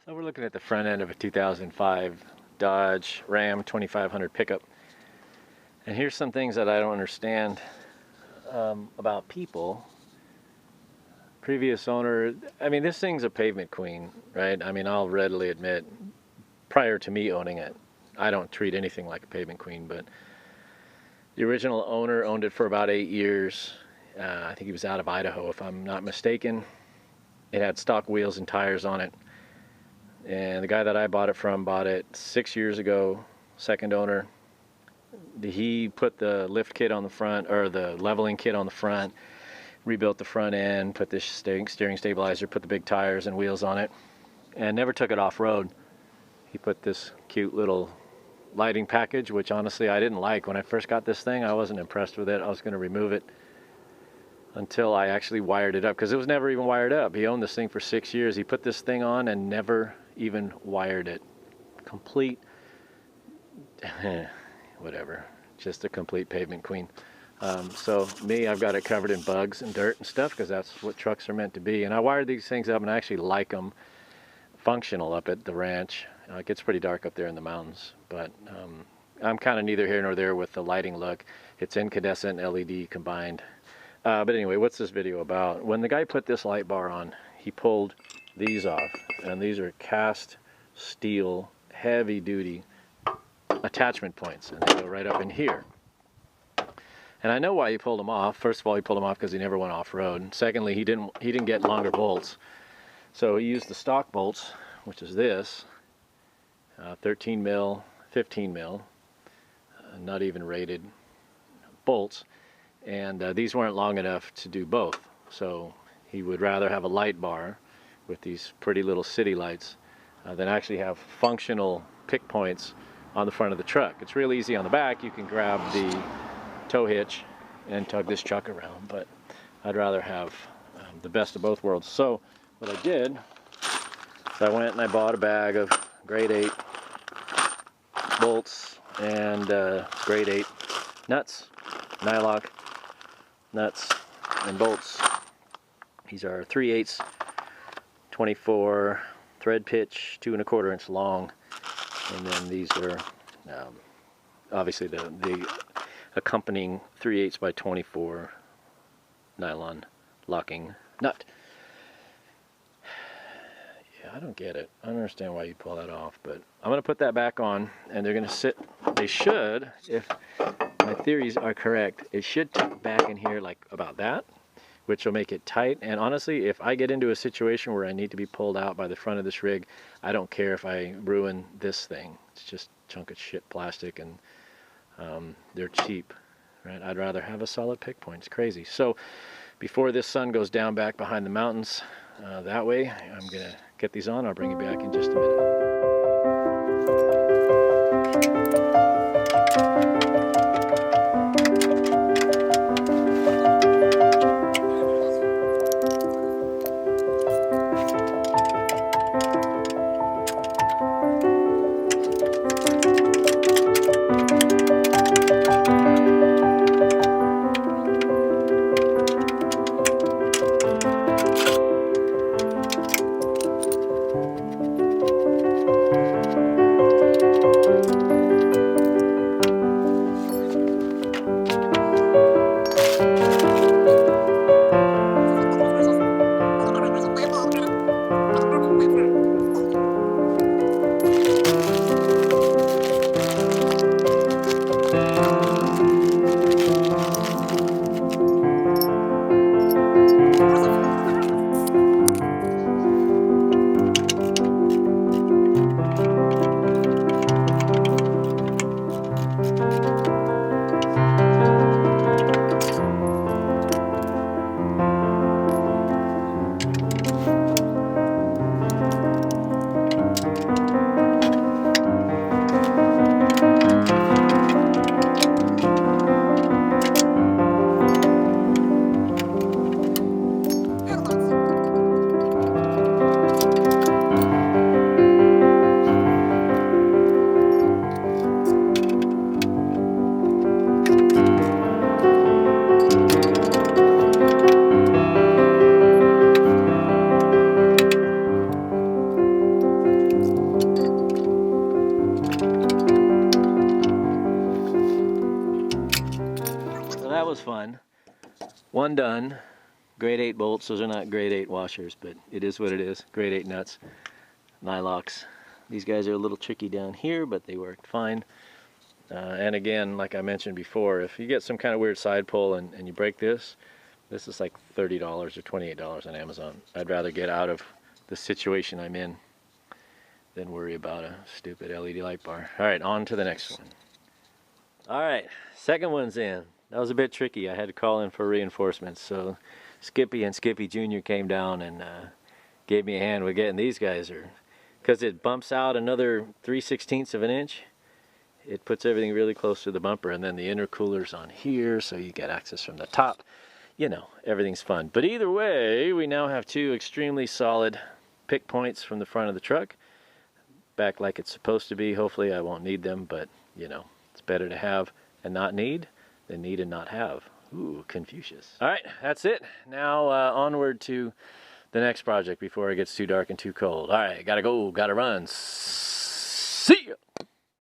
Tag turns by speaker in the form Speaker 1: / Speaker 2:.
Speaker 1: So we're looking at the front end of a 2005 Dodge Ram 2500 pickup. And here's some things that I don't understand about people. Previous owner, I mean, this thing's a pavement queen, right? I mean, I'll readily admit, prior to me owning it, I don't treat anything like a pavement queen, but the original owner owned it for about 8 years. I think he was out of Idaho, if I'm not mistaken. It had stock wheels and tires on it. And the guy that I bought it from bought it 6 years ago, second owner. He put the lift kit on the front, or the leveling kit on the front, rebuilt the front end, put this steering stabilizer, put the big tires and wheels on it, and never took it off-road. He put this cute little lighting package, which honestly I didn't like. When I first got this thing, I wasn't impressed with it. I was going to remove it until I actually wired it up, because it was never even wired up. He owned this thing for 6 years. He put this thing on and never even wired it. Complete, whatever, just a complete pavement queen. So me, I've got it covered in bugs and dirt and stuff, because that's what trucks are meant to be. And I wired these things up, and I actually like them functional up at the ranch. It gets pretty dark up there in the mountains, but I'm kind of neither here nor there with the lighting look. It's incandescent LED combined. But anyway, what's this video about? When the guy put this light bar on, he pulled these off, and these are cast steel, heavy duty attachment points, and they go right up in here. And I know why he pulled them off. First of all, he pulled them off because he never went off-road. And secondly, he didn't get longer bolts. So he used the stock bolts, which is this, 13 mil, 15 mil, not even rated bolts. And these weren't long enough to do both. So he would rather have a light bar with these pretty little city lights than actually have functional pick points on the front of the truck. It's real easy on the back. You can grab the tow hitch and tug this truck around, but I'd rather have the best of both worlds. So what I did is I went and I bought a bag of grade 8 bolts and grade 8 nuts, nylock nuts and bolts. These are 3/8 24 thread pitch, 2 1/4 inch long, and then these are obviously the accompanying 3/8 by 24 nylon locking nut. Yeah, I don't get it. I don't understand why you pull that off, but I'm going to put that back on, and they're going to sit. They should, if my theories are correct, it should tuck back in here like about that, which will make it tight. And honestly, if I get into a situation where I need to be pulled out by the front of this rig, I don't care if I ruin this thing. It's just a chunk of shit plastic, and they're cheap, right? I'd rather have a solid pick point. It's crazy. So before this sun goes down back behind the mountains, that way, I'm going to get these on. I'll bring you back in just a minute. One done. Grade 8 bolts. Those are not grade 8 washers, but it is what it is. Grade 8 nuts. Nylocks. These guys are a little tricky down here, but they worked fine. And again, like I mentioned before, if you get some kind of weird side pull and you break this is like $30 or $28 on Amazon. I'd rather get out of the situation I'm in than worry about a stupid LED light bar. All right, on to the next one. All right, second one's in. That was a bit tricky. I had to call in for reinforcements. So Skippy and Skippy Jr. came down and gave me a hand with getting these guys. Because it bumps out another 3/16 of an inch, it puts everything really close to the bumper, and then the intercooler's on here, so you get access from the top. You know, everything's fun. But either way, we now have two extremely solid pick points from the front of the truck. Back like it's supposed to be. Hopefully I won't need them, but you know, it's better to have and not need than need and not have. Ooh, Confucius. All right, that's it. Now onward to the next project before it gets too dark and too cold. All right, gotta go, gotta run. See ya!